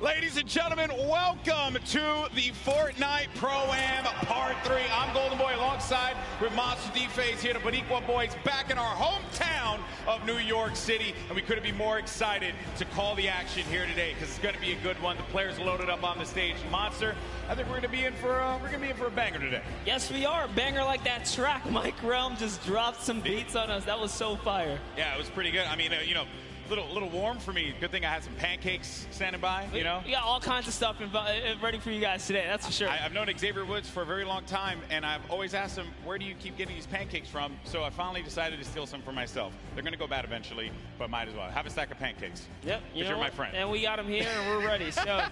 Ladies and gentlemen, welcome to the Fortnite Pro-Am Part 3. I'm Golden Boy alongside with Monster D-Phase here, the Boniqua boys back in our hometown of New York City. And we couldn't be more excited to call the action here today because it's going to be a good one. The players loaded up on the stage. Monster, I think we're going to be in for a banger today. Yes, we are. A banger like that track. Mike Realm just dropped some beats on us. That was so fire. Yeah, it was pretty good. I mean, you know, little warm for me. Good thing I had some pancakes standing by, you know? We got all kinds of stuff ready for you guys today, that's for sure. I've known Xavier Woods for a very long time, and I've always asked him, where do you keep getting these pancakes from? So I finally decided to steal some for myself. They're going to go bad eventually, but might as well. Have a stack of pancakes. Yep. You're my friend. And we got them here, and we're ready. So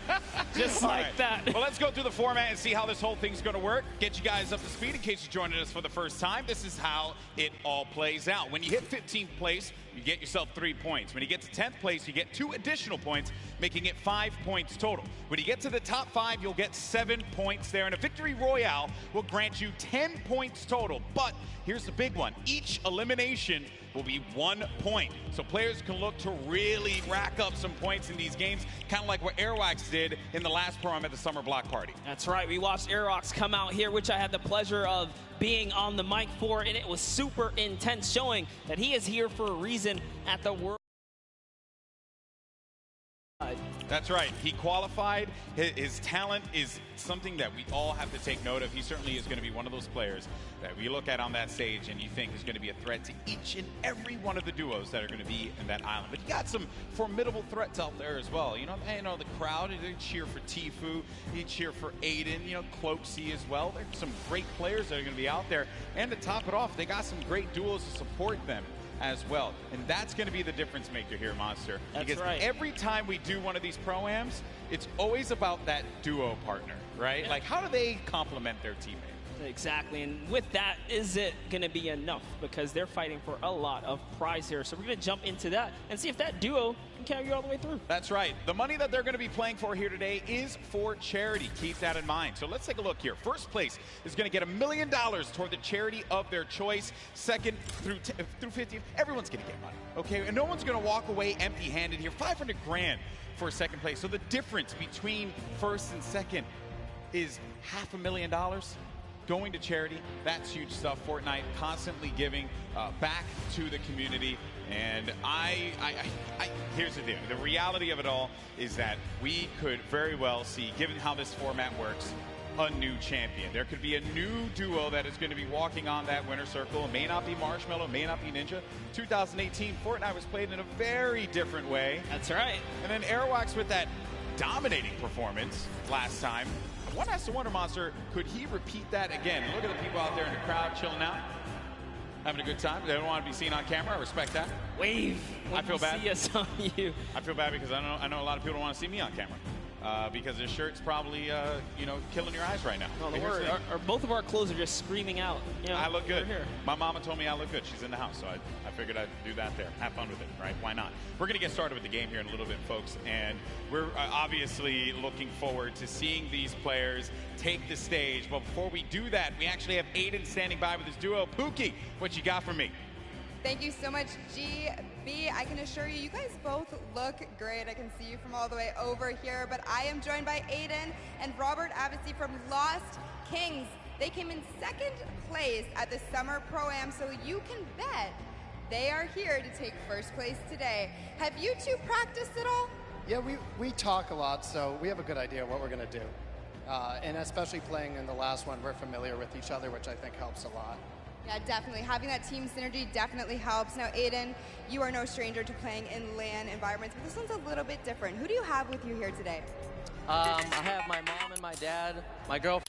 just like right. That. Well, let's go through the format and see how this whole thing's going to work. Get you guys up to speed in case you're joining us for the first time. This is how it all plays out. When you hit 15th place, you get yourself 3 points. When you get to 10th place, you get 2 additional points, making it 5 points total. When you get to the top 5, you'll get 7 points there, and a victory royale will grant you 10 points total. But here's the big one. Each elimination will be 1 point. So players can look to really rack up some points in these games, kind of like what Airwax did in the last Pro-Am at the Summer Block Party. That's right. We watched Airwax come out here, which I had the pleasure of being on the mic for, and it was super intense, showing that he is here for a reason at the World. That's right. He qualified. His talent is something that we all have to take note of. He certainly is going to be one of those players that we look at on that stage and you think is going to be a threat to each and every one of the duos that are going to be in that island. But you got some formidable threats out there as well. You know the crowd, they cheer for Tfue, they cheer for Aiden, you know, Cloaksy as well. There's some great players that are going to be out there. And to top it off, they got some great duos to support them as well. And that's going to be the difference maker here, Monster. That's because right. Every time we do one of these Pro-Ams, it's always about that duo partner, right? Yeah. Like, how do they complement their teammate? Exactly, and with that, is it going to be enough? Because they're fighting for a lot of prize here. So we're going to jump into that and see if that duo can carry you all the way through. That's right. The money that they're going to be playing for here today is for charity. Keep that in mind. So let's take a look here. First place is going to get $1 million toward the charity of their choice. Second through 50th, everyone's going to get money, okay? And no one's going to walk away empty-handed here. 500 grand for second place. So the difference between first and second is $500,000. Going to charity, that's huge stuff. Fortnite constantly giving back to the community. And here's the deal. The reality of it all is that we could very well see, given how this format works, a new champion. There could be a new duo that is going to be walking on that winner circle. It may not be Marshmallow, it may not be Ninja. 2018, Fortnite was played in a very different way. That's right. And then Airwax with that dominating performance last time. One has to wonder, Monster, could he repeat that again? Look at the people out there in the crowd chilling out, having a good time. They don't want to be seen on camera. I respect that. Wave. I feel bad. See us on you. I feel bad because I know a lot of people don't want to see me on camera. Because his shirt's probably, you know, killing your eyes right now. Well, both of our clothes are just screaming out. You know, I look good. Here. My mama told me I look good. She's in the house, so I figured I'd do that there. Have fun with it, right? Why not? We're going to get started with the game here in a little bit, folks, and we're obviously looking forward to seeing these players take the stage. But before we do that, we actually have Aiden standing by with his duo. Pookie, what you got for me? Thank you so much, GB. I can assure you, you guys both look great. I can see you from all the way over here, but I am joined by Aiden and Robert Abassi from Lost Kings. They came in second place at the Summer Pro-Am, so you can bet they are here to take first place today. Have you two practiced at all? Yeah, we talk a lot, so we have a good idea what we're going to do. And especially playing in the last one, we're familiar with each other, which I think helps a lot. Yeah, definitely. Having that team synergy definitely helps. Now, Aiden, you are no stranger to playing in LAN environments, but this one's a little bit different. Who do you have with you here today? I have my mom and my dad, my girlfriend.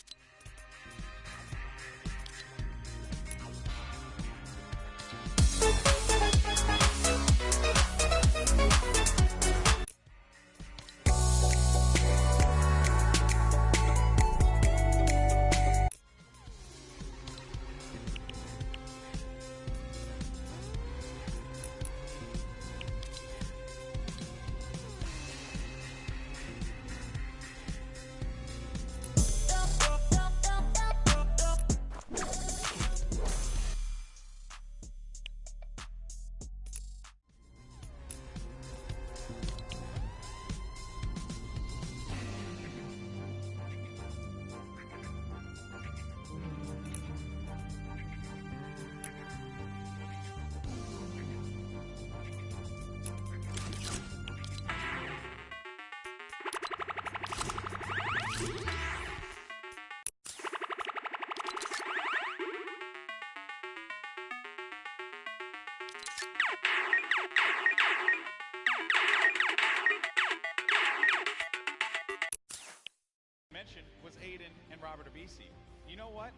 Mentioned was Aiden and Robert Abisi. You know what?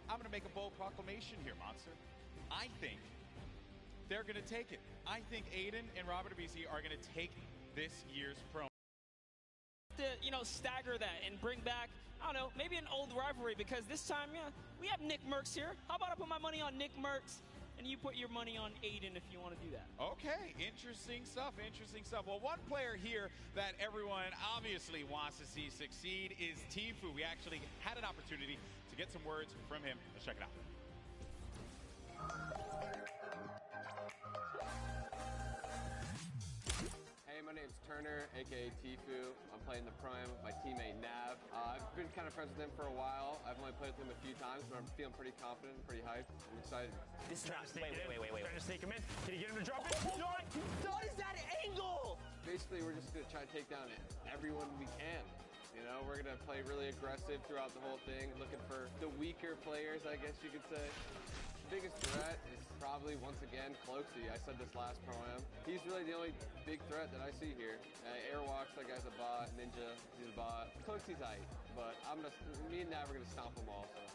I'm going to make a bold proclamation here, Monster. I think they're going to take it. I think Aiden and Robert Abisi are going to take this year's Pro. To, you know, stagger that and bring back, I don't know, maybe an old rivalry, because this time, yeah, we have Nick Merckx here. How about I put my money on Nick Merckx and you put your money on Aiden if you want to do that? Okay, interesting stuff, interesting stuff. Well, one player here that everyone obviously wants to see succeed is Tfue. We actually had an opportunity to get some words from him. Let's check it out. Hey, my name's Turner, aka Tfue. I'm playing the Prime with my teammate Nav. I've been kind of friends with him for a while. I've only played with him a few times, but I'm feeling pretty confident, pretty hyped. I'm excited. This is not. Wait. Trying to sneak him in. Can you get him to drop it? What is that angle? Basically, we're just going to try to take down everyone we can. You know, we're going to play really aggressive throughout the whole thing, looking for the weaker players, I guess you could say. The biggest threat is probably, once again, Cloaksy. I said this last Pro-Am. He's really the only big threat that I see here. Airwalks, that guy's a bot. Ninja, he's a bot. Cloaksy's aight, but me and Nav are going to stomp him all. So.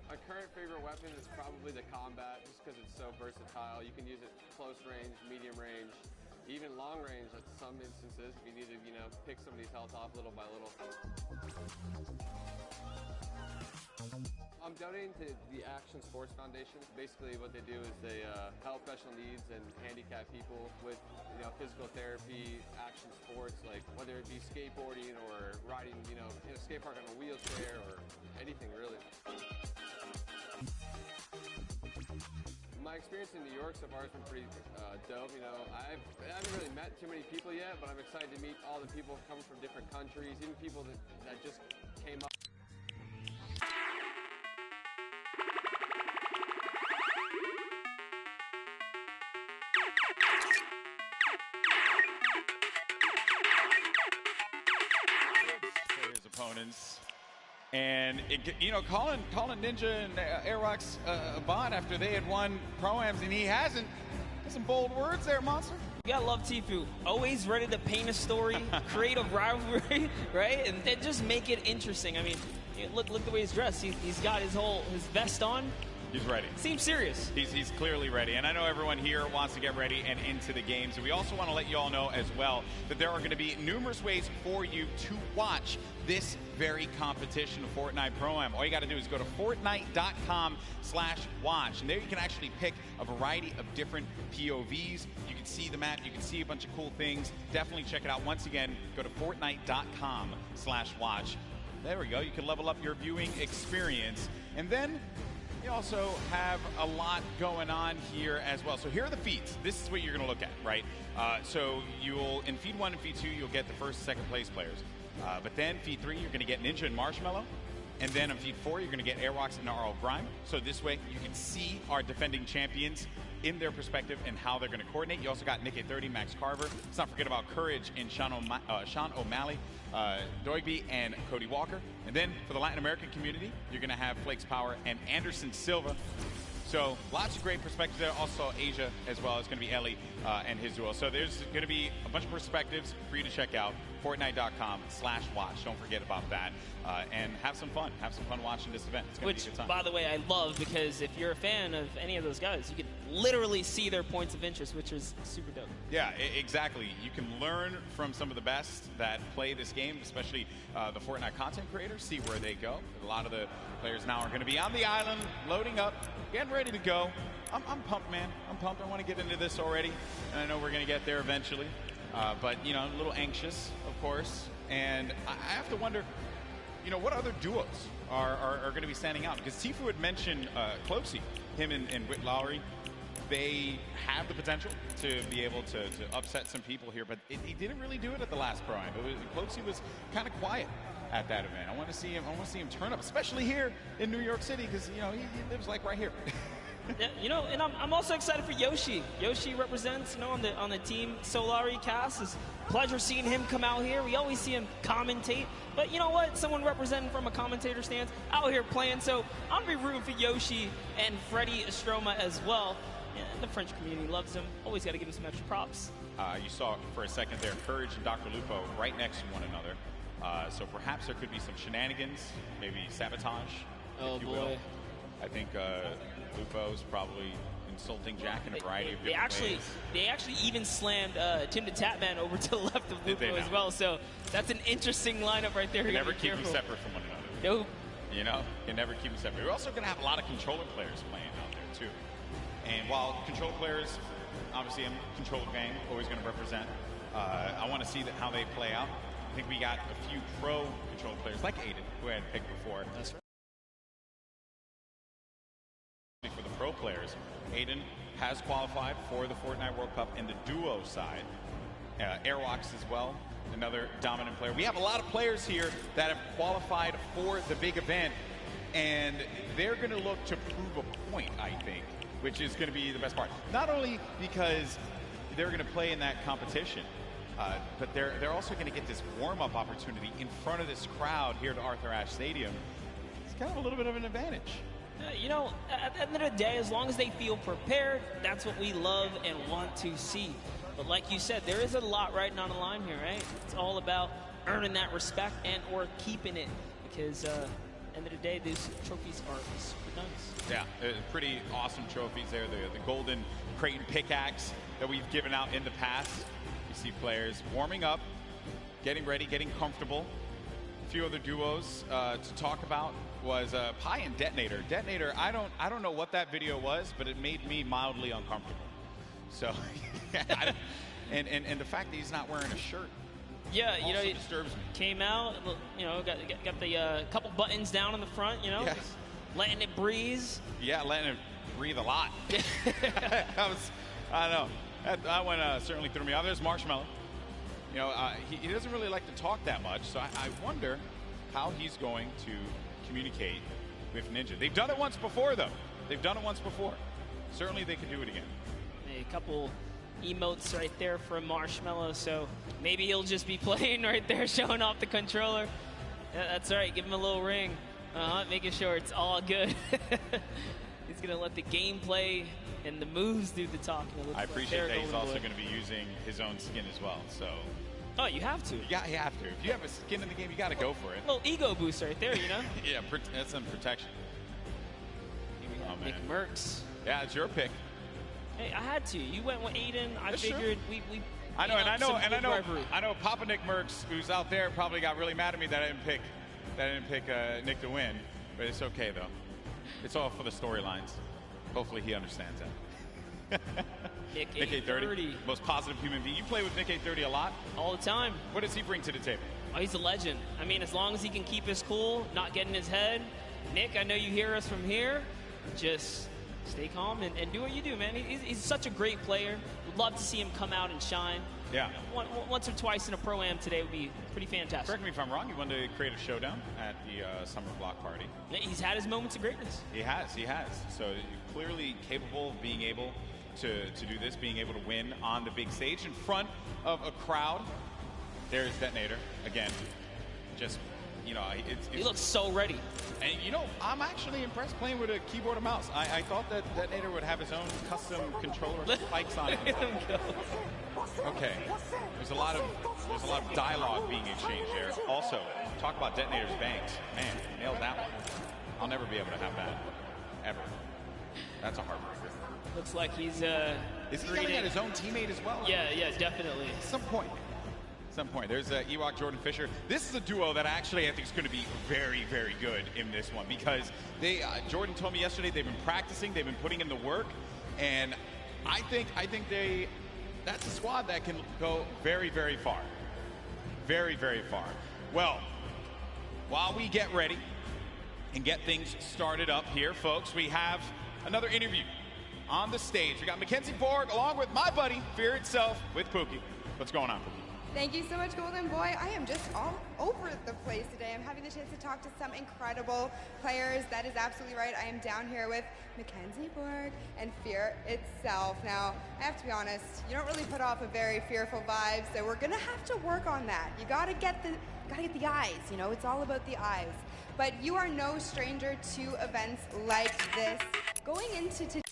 My current favorite weapon is probably the combat, just because it's so versatile. You can use it close range, medium range, even long range at some instances if you need to, you know, pick somebody's health off little by little. I'm donating to the Action Sports Foundation. Basically what they do is they help special needs and handicapped people with, you know, physical therapy, action sports, like whether it be skateboarding or riding, you know, in a skate park on a wheelchair or anything really. My experience in New York so far has been pretty dope. You know, I haven't really met too many people yet, but I'm excited to meet all the people coming from different countries, even people that just came up. For his opponents. And, you know, calling Ninja and Airwalks a bot after they had won Pro-Ams and he hasn't. Got some bold words there, Monster. You gotta love Tfue. Always ready to paint a story, create a rivalry, right? And just make it interesting. I mean, look the way he's dressed. He's got his vest on. He's ready. Seems serious. He's clearly ready. And I know everyone here wants to get ready and into the games. And we also want to let you all know as well that there are going to be numerous ways for you to watch this very competition of Fortnite Pro-Am. All you got to do is go to Fortnite.com/watch. And there you can actually pick a variety of different POVs. You can see the map. You can see a bunch of cool things. Definitely check it out. Once again, go to Fortnite.com/watch. There we go. You can level up your viewing experience. And then you also have a lot going on here as well. So here are the feeds. This is what you're going to look at, right? So you'll, in feed 1 and feed 2, you'll get the first, second place players. But then feed 3, you're going to get Ninja and Marshmallow. And then on feed 4, you're going to get Airwalks and RL Grime. So this way, you can see our defending champions in their perspective and how they're going to coordinate. You also got Nick 30, Max Carver. Let's not forget about Courage and Sean O'Malley, Doigby, and Cody Walker. And then for the Latin American community, you're going to have Flakes Power and Anderson Silva. So lots of great perspectives there. Also Asia as well. It's going to be Ellie and his duo. So there's going to be a bunch of perspectives for you to check out. Fortnite.com/watch. Don't forget about that. And have some fun. Have some fun watching this event. It's going to be a good time. By the way, I love, because if you're a fan of any of those guys, you can literally see their points of interest, which is super dope. Yeah, exactly. You can learn from some of the best that play this game, especially the Fortnite content creators, see where they go. A lot of the players now are going to be on the island, loading up, getting ready to go. I'm pumped, man. I'm pumped. I want to get into this already, and I know we're going to get there eventually. But, you know, a little anxious, of course. And I have to wonder, you know, what other duos are going to be standing out? Because Tifu had mentioned Closey, him and Whit Lowry. They have the potential to be able to upset some people here, but he didn't really do it at the last Pro-Am. Closey was kind of quiet at that event. I want to see him. I want to see him turn up, especially here in New York City, because, you know, he lives like right here. Yeah, you know, and I'm also excited for Yoshi. Yoshi represents, you know, on the Team Solari cast. It's a pleasure seeing him come out here. We always see him commentate, but you know what? Someone representing from a commentator stance out here playing. So I'm gonna be rooting for Yoshi and Freddie Estroma as well. And the French community loves him. Always got to give him some extra props. You saw for a second there, Courage and Dr. Lupo right next to one another. So perhaps there could be some shenanigans, maybe sabotage, if you will. I think Lupo's probably insulting Jack in a variety of different ways. They actually even slammed Tim the Tapman over to the left of Lupo as well. So that's an interesting lineup right there. You never keep them separate from one another. Nope. You know, you never keep them separate. We're also going to have a lot of controller players playing out there too. And while controller players, obviously I'm controller gang, always going to represent. I want to see how they play out. I think we got a few pro controller players like Aiden, who I had picked before. That's right. For the pro players, Aiden has qualified for the Fortnite World Cup in the duo side. Airwalks as well, another dominant player. We have a lot of players here that have qualified for the big event, and they're going to look to prove a point, I think, which is going to be the best part. Not only because they're going to play in that competition, but they're also going to get this warm-up opportunity in front of this crowd here at Arthur Ashe Stadium. It's kind of a little bit of an advantage. You know, at the end of the day, as long as they feel prepared, that's what we love and want to see. But like you said, there is a lot riding on the line here, right? It's all about earning that respect and or keeping it, because at the end of the day, these trophies are super nice. Yeah, pretty awesome trophies there. The golden Creighton pickaxe that we've given out in the past. You see players warming up, getting ready, getting comfortable. A few other duos to talk about was Pi and Detonator. Detonator, I don't know what that video was, but it made me mildly uncomfortable. So, and the fact that he's not wearing a shirt. Yeah, you know, it disturbs me. Came out, you know, got the couple buttons down on the front, you know, yes. Letting it breathe. Yeah, letting it breathe a lot. I don't know. That one certainly threw me off. There's Marshmallow. You know, he doesn't really like to talk that much, so I wonder how he's going to communicate with Ninja. They've done it once before, though. They've done it once before. Certainly they could do it again. A couple emotes right there from Marshmallow, so maybe he'll just be playing right there, showing off the controller. Yeah, that's right. Give him a little ring. Making sure it's all good. He's going to let the gameplay and the moves do the talking. I appreciate that he's also going to be using his own skin as well. So. Oh, you have to. Yeah, you have to. If you have a skin in the game, you got to go for it. A little ego boost right there, you know? Yeah, that's some protection. Nick Merckx. Yeah, it's your pick. Hey, I had to. You went with Aiden. I figured we I know, I know Papa Nick Merckx, who's out there, probably got really mad at me that I didn't pick Nick to win. But it's okay though. It's all for the storylines. Hopefully he understands that. Nick 830, most positive human being. You play with Nick 830 a lot? All the time. What does he bring to the table? Oh, he's a legend. I mean, as long as he can keep his cool, not get in his head. Nick, I know you hear us from here. Just stay calm and do what you do, man. He's such a great player. Would love to see him come out and shine. Yeah. Once or twice in a Pro-Am today would be pretty fantastic. Correct me if I'm wrong. He wanted to create a showdown at the Summer Block Party. Yeah, he's had his moments of greatness. He has. So clearly capable of being able to do this, being able to win on the big stage in front of a crowd. There's Detonator again. Just, you know, he looks so ready. And, you know, I'm actually impressed playing with a keyboard and mouse. I thought that Detonator would have his own custom controller with spikes on it. Okay. There's a lot of dialogue being exchanged there. Also, talk about Detonator's bangs. Man, nailed that one. I'll never be able to have that. Ever. That's a hard one. Looks like he's is he going to get his own teammate as well? Yeah, definitely. At some point. There's Ewok, Jordan Fisher. This is a duo that actually I think is going to be very, very good in this one because they. Jordan told me yesterday they've been practicing, they've been putting in the work, and I think that's a squad that can go very, very far. Very, very far. Well, while we get ready and get things started up here, folks, we have another interview on the stage. We got Mackenzie Borg along with my buddy, Fear Itself, with Pookie. What's going on, Pookie? Thank you so much, Golden Boy. I am just all over the place today. I'm having the chance to talk to some incredible players. That is absolutely right. I am down here with Mackenzie Borg and Fear Itself. Now, I have to be honest, you don't really put off a very fearful vibe, so we're gonna have to work on that. You gotta get the eyes, you know, it's all about the eyes. But you are no stranger to events like this. Going into today.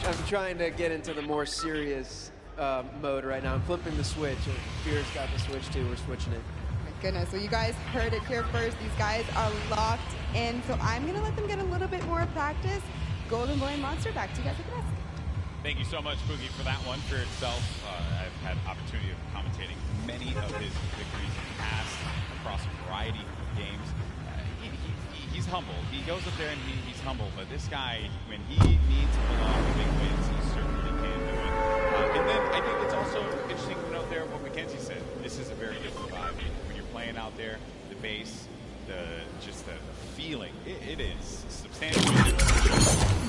I'm trying to get into the more serious mode right now. I'm flipping the switch. Fear's got the switch too. We're switching it. My goodness, well, you guys heard it here first. These guys are locked in, so I'm going to let them get a little bit more practice. Golden Boy and Monster, back to you guys at the desk. Thank you so much, Pookie, for that one. For itself, I've had opportunity of commentating many of his victories in the past across a variety of games. He's humble. He goes up there and he's humble, but this guy, when he needs to pull off big wins, he certainly can do it. And then I think it's also interesting to note there what Mackenzie said. This is a very different vibe. When you're playing out there, the bass, the feeling, it is substantially different.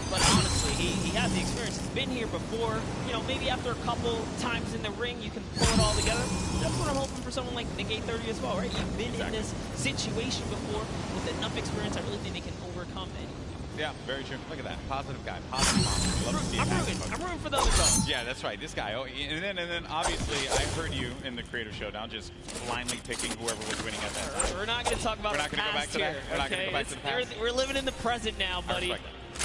But honestly, he has the experience. He's been here before. You know, maybe after a couple times in the ring, you can pull it all together. That's what I'm hoping for someone like Nick 830 as well, right? You've been in this situation before with enough experience. I really think they can overcome it. Yeah, very true. Look at that. Positive guy. Positive monster. I'm rooting for the other guys. Yeah, that's right. This guy. Oh, and then obviously, I heard you in the Creative Showdown just blindly picking whoever was winning at that time. We're not going to talk about We're not the going to go back past to that. here. We're not going to go back to the past. We're living in the present now, buddy.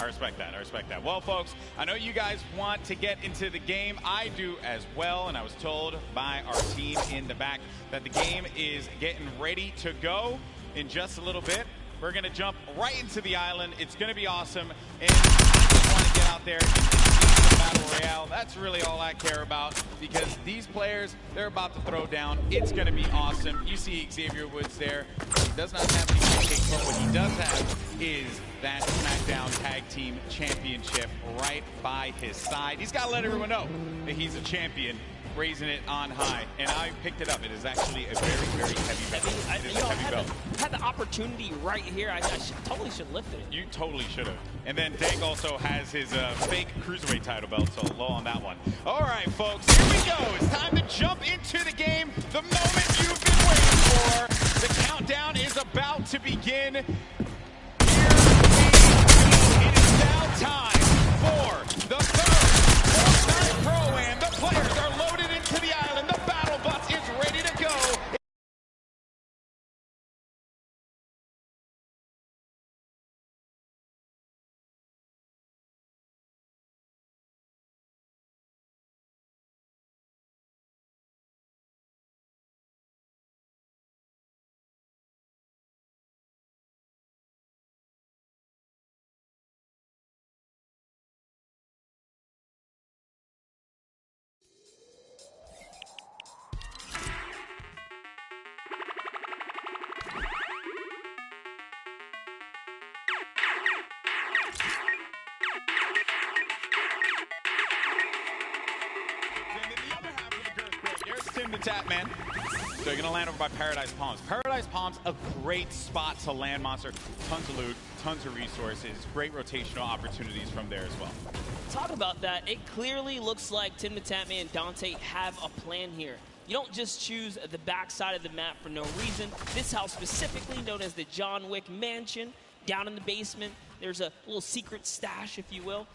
I respect that. Well, folks, I know you guys want to get into the game. I do as well, and I was told by our team in the back that the game is getting ready to go in just a little bit. We're going to jump right into the island. It's going to be awesome. And I just want to get out there and see the Battle Royale. That's really all I care about, because these players, they're about to throw down. It's going to be awesome. You see Xavier Woods there. He does not have any pancakes, but what he does have is that SmackDown Tag Team Championship right by his side. He's got to let everyone know that he's a champion, raising it on high, and I picked it up. It is actually a very, very heavy belt. It is a heavy belt. Had the opportunity right here. I totally should lift it. You totally should have. And then Dank also has his fake cruiserweight title belt, so low on that one. All right, folks, here we go. It's time to jump into the game. The moment you've been waiting for. The countdown is about to begin. Here we go. It is now time for the third All-Time Pro-Am. The players are loaded into the island. The battle bus is ready to go. The tap man. So you're gonna land over by Paradise Palms. Paradise Palms, a great spot to land monster. Tons of loot, tons of resources, great rotational opportunities from there as well. Talk about that. It clearly looks like Tim the Tatman and Dante have a plan here. You don't just choose the backside of the map for no reason. This house specifically, known as the John Wick Mansion, down in the basement. There's a little secret stash, if you will.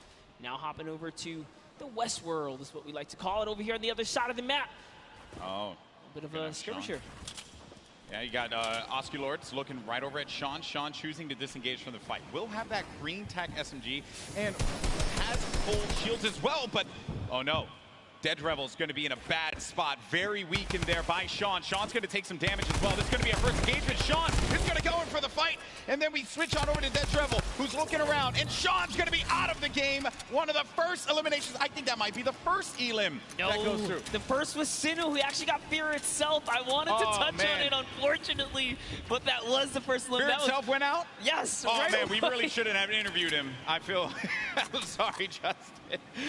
Now hopping over to the West World is what we like to call it, over here on the other side of the map. Oh, a bit of a skirmish here. Yeah, you got Oscar Lords looking right over at Sean. Sean choosing to disengage from the fight. Will have that green tack SMG and has full shields as well, but oh no. Dead Revel's going to be in a bad spot. Very weak in there by Sean. Sean's going to take some damage as well. This is going to be our first engagement. Sean is going to go in for the fight. And then we switch on over to Dead Revel, who's looking around. And Sean's going to be out of the game. One of the first eliminations. I think that might be the first elim that goes through. The first was Sinu, who actually got Fear itself. I wanted to touch on it, unfortunately. But that was the first elimination. Fear itself went out? Yes. Oh, right man, away. we really shouldn't have interviewed him. I feel I'm sorry, Justin.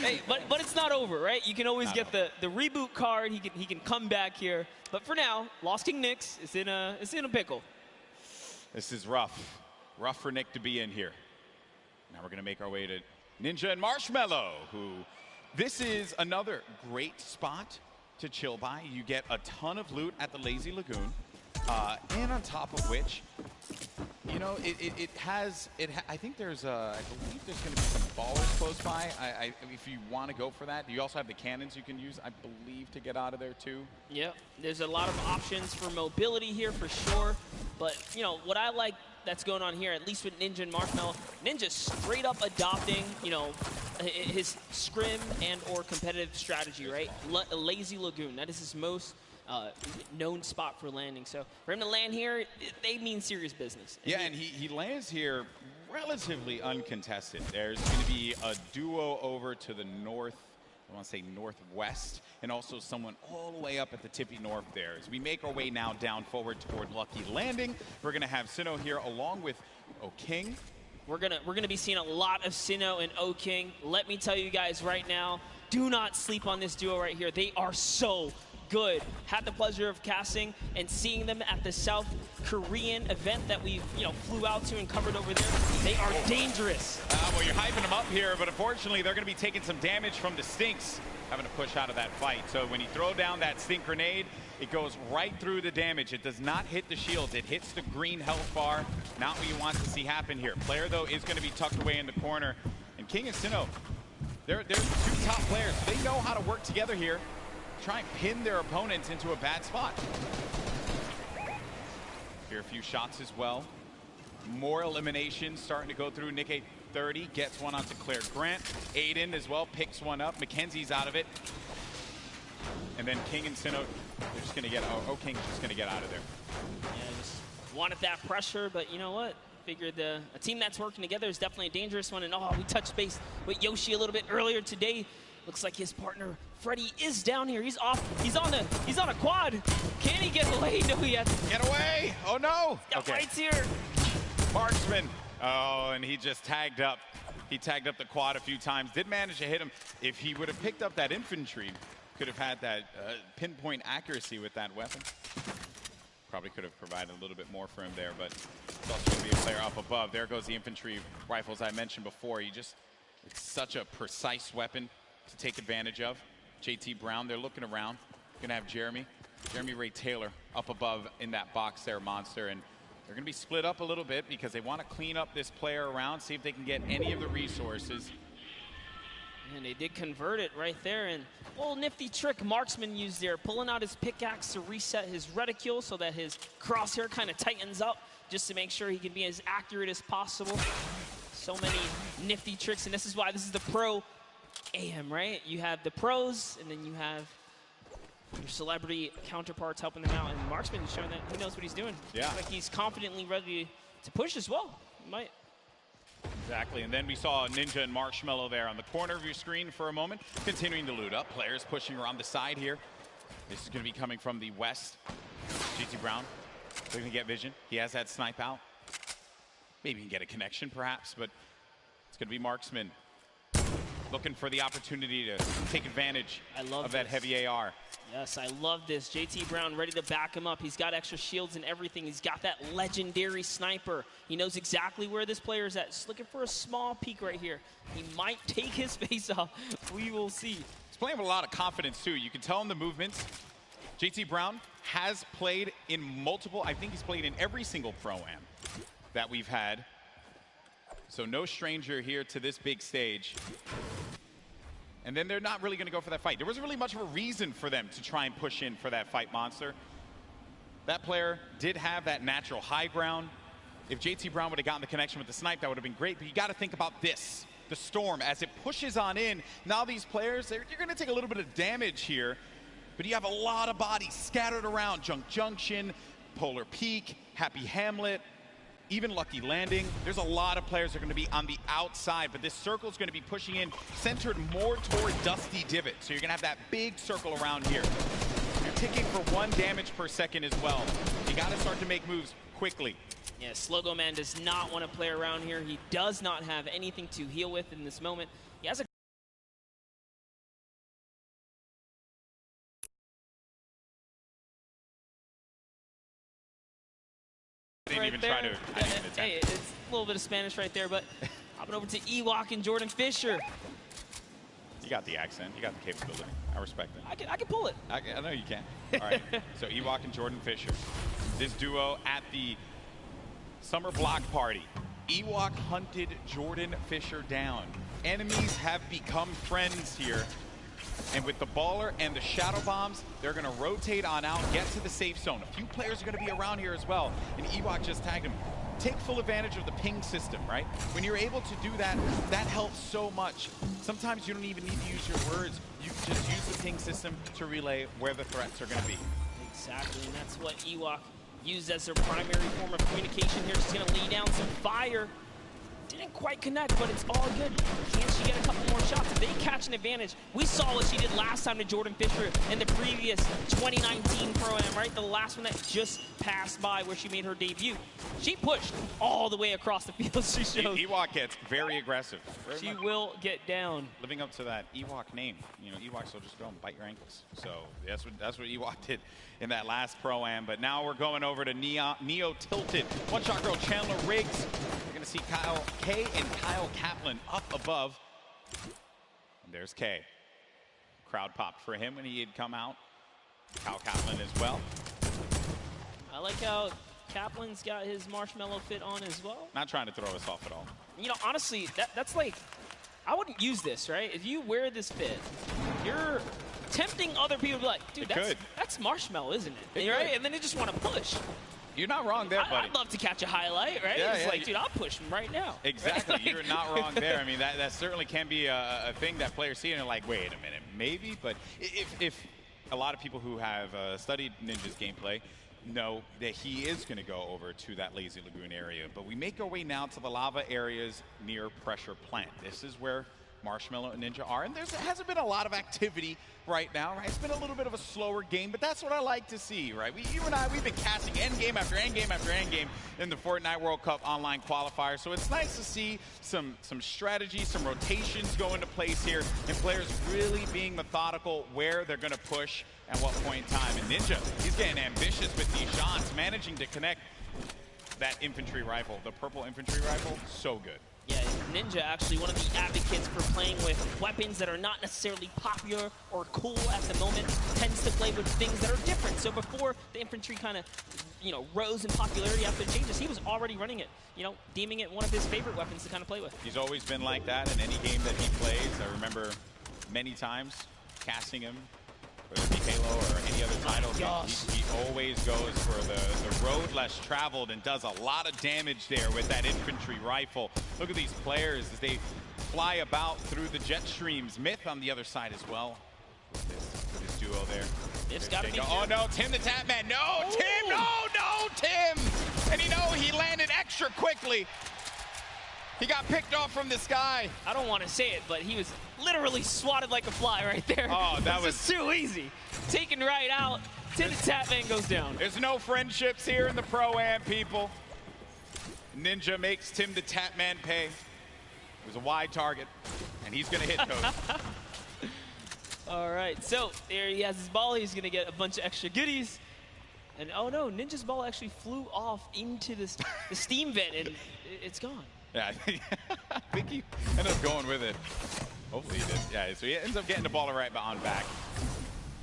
Hey, but it's not over, right? You can always get the reboot card. He can come back here. But for now, Lost King Nyx is in a pickle. This is rough. Rough for Nick to be in here. Now we're going to make our way to Ninja and Marshmallow, who this is another great spot to chill by. You get a ton of loot at the Lazy Lagoon. And on top of which, you know, I think there's I believe there's going to be some ballers close by. If you want to go for that, you also have the cannons you can use, I believe, to get out of there too. Yep, there's a lot of options for mobility here for sure. But you know what I like that's going on here, at least with Ninja and Marshmallow, Ninja straight up adopting, you know, his scrim and or competitive strategy, right? Lazy Lagoon, that is his most known spot for landing. So for him to land here, they mean serious business. Yeah, and he lands here relatively uncontested. There's going to be a duo over to the north, I want to say northwest, and also someone all the way up at the tippy north there. As we make our way now down forward toward Lucky Landing, we're going to have Sinnoh here along with O'King. We're gonna be seeing a lot of Sinnoh and O'King. Let me tell you guys right now, do not sleep on this duo right here. They are so good. Had the pleasure of casting and seeing them at the South Korean event that we flew out to and covered over there. They are dangerous. Well, you're hyping them up here, but unfortunately they're going to be taking some damage from the Stinks, having to push out of that fight. So when you throw down that Stink grenade, it goes right through the damage. It does not hit the shields. It hits the green health bar. Not what you want to see happen here. Player, though, is going to be tucked away in the corner. And King and Sinnoh, they're two top players. They know how to work together here. Try and pin their opponents into a bad spot. Here, a few shots as well. More eliminations starting to go through. Nick 30 gets one onto Claire Grant. Aiden as well picks one up. Mackenzie's out of it. And then King and Sinnoh, they're just going to get, King's just going to get out of there. Yeah, just wanted that pressure, but you know what? figured a team that's working together is definitely a dangerous one. And oh, we touched base with Yoshi a little bit earlier today. Looks like his partner Freddy is down here. He's off. He's on a quad. Can he get away? No, he has to get away. Oh no. Okay. Right here. Marksman. Oh, and he just tagged up. He tagged up the quad a few times. Did manage to hit him. If he would have picked up that infantry, could have had that pinpoint accuracy with that weapon. Probably could have provided a little bit more for him there, but it's also going to be a player up above. There goes the infantry rifles I mentioned before. It's such a precise weapon to take advantage of. JT Brown, they're looking around. Going to have Jeremy Ray Taylor up above in that box there, Monster, and they're going to be split up a little bit because they want to clean up this player around, see if they can get any of the resources. And they did convert it right there, and a little nifty trick Marksman used there, pulling out his pickaxe to reset his reticule so that his crosshair kind of tightens up just to make sure he can be as accurate as possible. So many nifty tricks, and this is why this is the pro AM, right? You have the pros, and then you have your celebrity counterparts helping them out, and Marksman is showing that he knows what he's doing. Yeah. Looks like he's confidently ready to push as well. He might. Exactly, and then we saw Ninja and Marshmallow there on the corner of your screen for a moment, continuing to loot up. Players pushing around the side here. This is going to be coming from the west. JT Brown, they're going to get vision. He has that snipe out. Maybe he can get a connection, perhaps, but it's going to be Marksman looking for the opportunity to take advantage of that heavy AR. Yes, I love this. JT Brown ready to back him up. He's got extra shields and everything. He's got that legendary sniper. He knows exactly where this player is at. Just looking for a small peek right here. He might take his face off. We will see. He's playing with a lot of confidence, too. You can tell in the movements. JT Brown has played in multiple, I think he's played in every single Pro-Am that we've had. So no stranger here to this big stage. And then they're not really going to go for that fight. There wasn't really much of a reason for them to try and push in for that fight, Monster. That player did have that natural high ground. If JT Brown would have gotten the connection with the snipe, that would have been great. But you got to think about this, the storm, as it pushes on in. Now these players, you're going to take a little bit of damage here, but you have a lot of bodies scattered around. Junk Junction, Polar Peak, Happy Hamlet, even Lucky Landing. There's a lot of players that are going to be on the outside, but this circle is going to be pushing in, centered more toward Dusty Divot. So you're going to have that big circle around here. You're ticking for 1 damage per second as well. You got to start to make moves quickly. Yeah, Slogo Man does not want to play around here. He does not have anything to heal with in this moment. He has a didn't even try to attempt. Hey, it's a little bit of Spanish right there, but hopping over to Ewok and Jordan Fisher. You got the accent. You got the capability. I respect it. I can pull it. I know you can. All right. So Ewok and Jordan Fisher. This duo at the summer block party. Ewok hunted Jordan Fisher down. Enemies have become friends here. And with the baller and the shadow bombs, they're going to rotate on out, get to the safe zone. A few players are going to be around here as well. And Ewok just tagged him. Take full advantage of the ping system, right? When you're able to do that, that helps so much. Sometimes you don't even need to use your words. You can just use the ping system to relay where the threats are going to be. Exactly, and that's what Ewok used as their primary form of communication here. She's going to lay down some fire. Didn't quite connect, but it's all good. Can she get a couple more shots? If they catch an advantage, we saw what she did last time to Jordan Fisher in the previous 2019 Pro-Am, right? The last one that just passed by where she made her debut. She pushed all the way across the field. She shows. Ewok gets very aggressive. She will get down. Living up to that Ewok name. You know, Ewoks will just go and bite your ankles. So that's what Ewok did in that last Pro-Am. But now we're going over to Neo Tilted. One Shot Girl Chandler Riggs. We're going to see Kyle K and Kyle Kaplan up above. And there's K. Crowd popped for him when he had come out. Kyle Kaplan as well. I like how Kaplan's got his marshmallow fit on as well. Not trying to throw us off at all. You know, honestly, that's like, I wouldn't use this, right? If you wear this fit, you're tempting other people to be like, dude, that's marshmallow, isn't it? Right? And then they just want to push. You're not wrong there, buddy. I'd love to catch a highlight, right? Yeah, it's like, dude, I'll push him right now. Exactly. Right? You're not wrong there. I mean, that certainly can be a thing that players see and they're like, wait a minute, maybe. But if a lot of people who have studied Ninja's gameplay know that he is going to go over to that Lazy Lagoon area. But we make our way now to the lava areas near Pressure Plant. This is where Marshmello and Ninja are, and there hasn't been a lot of activity right now, right? It's been a little bit of a slower game, but that's what I like to see, right? You and I, we've been casting endgame after endgame after endgame in the Fortnite World Cup online qualifier, so it's nice to see some strategy, some rotations go into place here, and players really being methodical where they're going to push at what point in time. And Ninja, he's getting ambitious with these shots, managing to connect that infantry rifle, the purple infantry rifle, so good. Yeah, Ninja actually one of the advocates for playing with weapons that are not necessarily popular or cool at the moment, tends to play with things that are different. So before the infantry kind of, rose in popularity after the changes, he was already running it, deeming it one of his favorite weapons to kind of play with. He's always been like that in any game that he plays. I remember many times casting him, whether it be Halo or any other title. He always goes for the road less traveled and does a lot of damage there with that infantry rifle. Look at these players as they fly about through the jet streams. Myth on the other side as well with this duo there. Myth's got to be. Oh no, Tim the Tapman. No, ooh. Tim, no, Tim. And he landed extra quickly. He got picked off from the sky. I don't want to say it, but he was literally swatted like a fly right there. Oh, that was too easy. Taken right out. Tim the Tapman goes down. There's no friendships here in the Pro-Am, people. Ninja makes Tim the Tapman pay. It was a wide target, and he's going to hit those. All right, so there he has his ball. He's going to get a bunch of extra goodies. And oh no, Ninja's ball actually flew off into the steam vent, and it's gone. Yeah, I think he ended up going with it. Hopefully he did. Yeah, so he ends up getting the ball right on back.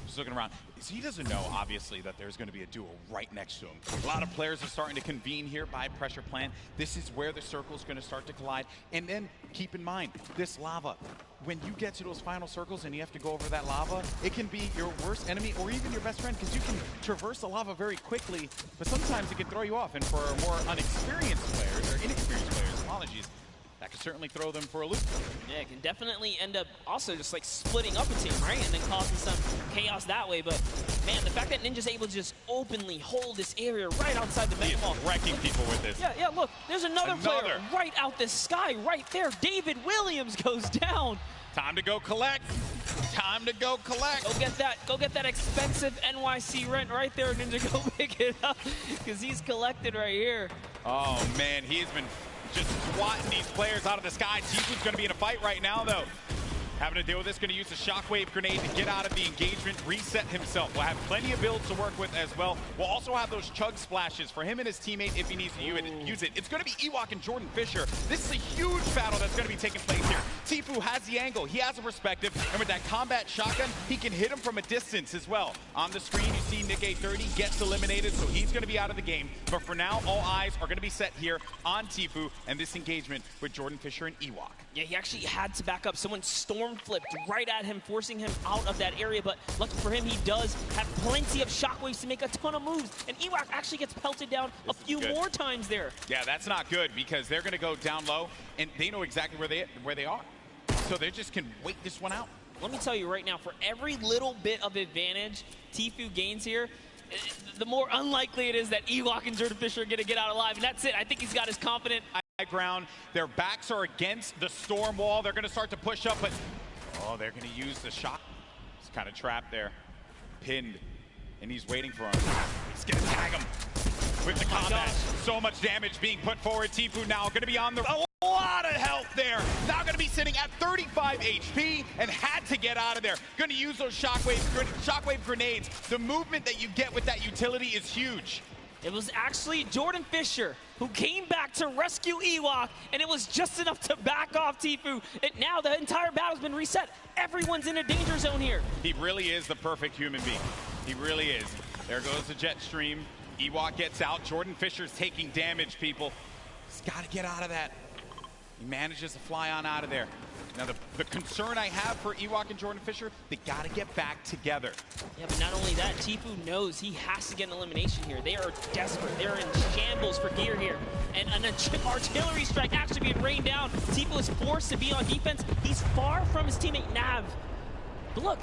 Just looking around. So he doesn't know, obviously, that there's going to be a duo right next to him. A lot of players are starting to convene here by Pressure Plant. This is where the circle's going to start to collide. And then keep in mind, this lava, when you get to those final circles and you have to go over that lava, it can be your worst enemy or even your best friend, because you can traverse the lava very quickly, but sometimes it can throw you off. And for more unexperienced players or inexperienced players, apologies, that could certainly throw them for a loop. Yeah, it can definitely end up also just like splitting up a team, right? And then causing some chaos that way. But man, the fact that Ninja's able to just openly hold this area right outside the mega wall. Wrecking people with this. Yeah, look, there's another player right out the sky right there. David Williams goes down. Time to go collect. Time to go collect. Go get that expensive NYC rent right there, Ninja. Go pick it up, because he's collected right here. Oh man, he's been just swatting these players out of the sky. Tifu's going to be in a fight right now, though. Having to deal with this, going to use the shockwave grenade to get out of the engagement, reset himself. We'll have plenty of builds to work with as well. We'll also have those chug splashes for him and his teammate if he needs to use it. It's going to be Ewok and Jordan Fisher. This is a huge battle that's going to be taking place here. Tifu has the angle. He has a perspective. And with that combat shotgun, he can hit him from a distance as well. On the screen, you see Nick A30 gets eliminated, so he's going to be out of the game. But for now, all eyes are going to be set here on Tifu and this engagement with Jordan Fisher and Ewok. Yeah, he actually had to back up. Someone storm flipped right at him, forcing him out of that area. But lucky for him, he does have plenty of shockwaves to make a ton of moves. And Ewok actually gets pelted down a few more times there. Yeah, that's not good, because they're going to go down low, and they know exactly where they are. So they just can wait this one out. Let me tell you right now, for every little bit of advantage Tifu gains here, the more unlikely it is that Ewok and Jordan Fisher are going to get out alive. And that's it. I think he's got his confident ground. Their backs are against the storm wall. They're going to start to push up, but oh, they're going to use the shock. He's kind of trapped there, pinned, and he's waiting for him. He's going to tag him with the combat. So much damage being put forward. Tifu now going to be on the a lot of health there. Now going to be sitting at 35 HP and had to get out of there. Going to use those shockwave grenades. The movement that you get with that utility is huge. It was actually Jordan Fisher who came back to rescue Ewok, and it was just enough to back off Tifu. And now the entire battle's been reset. Everyone's in a danger zone here. He really is the perfect human being. He really is. There goes the jet stream. Ewok gets out. Jordan Fisher's taking damage, people. He's got to get out of that. He manages to fly on out of there. Now, the concern I have for Ewok and Jordan Fisher, they got to get back together. Yeah, but not only that, Tifu knows he has to get an elimination here. They are desperate. They're in shambles for gear here. And an artillery strike actually being rained down. Tifu is forced to be on defense. He's far from his teammate Nav. But look,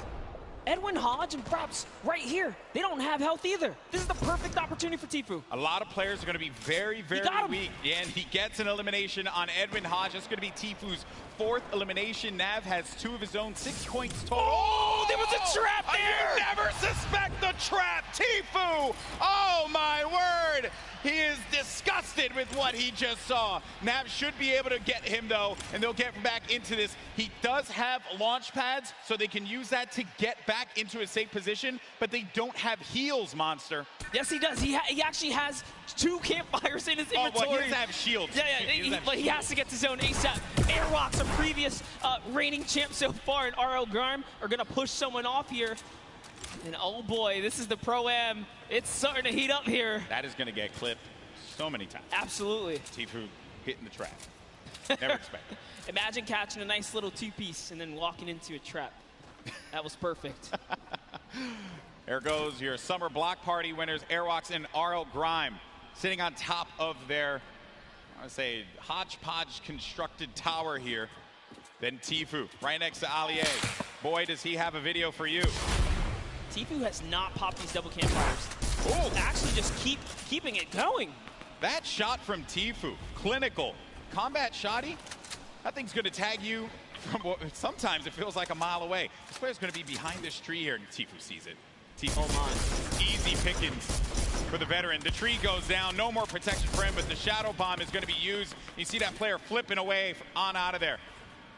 Edwin Hodge and Props right here. They don't have health either. This is the perfect opportunity for Tfue. A lot of players are going to be very, very weak. Yeah, and he gets an elimination on Edwin Hodge. That's going to be Tfue's 4th elimination. Nav has 2 of his own, 6 points total. Oh, there was a trap there! You never suspect the trap, Tfue! Oh, my word! He is disgusted with what he just saw. Nav should be able to get him, though, and they'll get back into this. He does have launch pads, so they can use that to get back into a safe position, but they don't have heals, Monster. Yes, he does. He actually has 2 campfires in his inventory. Oh, well, he doesn't have shields. Yeah, but he has to get to zone ASAP. Airwalks, a previous reigning champ so far, and RL Grime are going to push someone off here. And oh boy, this is the Pro-Am. It's starting to heat up here. That is going to get clipped so many times. Absolutely. Tfue hitting the trap. Never expected. Imagine catching a nice little 2-piece and then walking into a trap. That was perfect. There goes your summer block party winners, Airwalks and RL Grime, sitting on top of their, I want to say, hodgepodge constructed tower here. Then Tfue, right next to Allier. Boy, does he have a video for you. Tfue has not popped these double campfires. Oh, actually just keeping it going. That shot from Tfue, clinical. Combat shotty, that thing's going to tag you from what sometimes it feels like a mile away. This player's going to be behind this tree here, and Tfue sees it. Tfue, oh my. Easy pickings for the veteran. The tree goes down, no more protection for him, but the shadow bomb is going to be used. You see that player flipping away on out of there,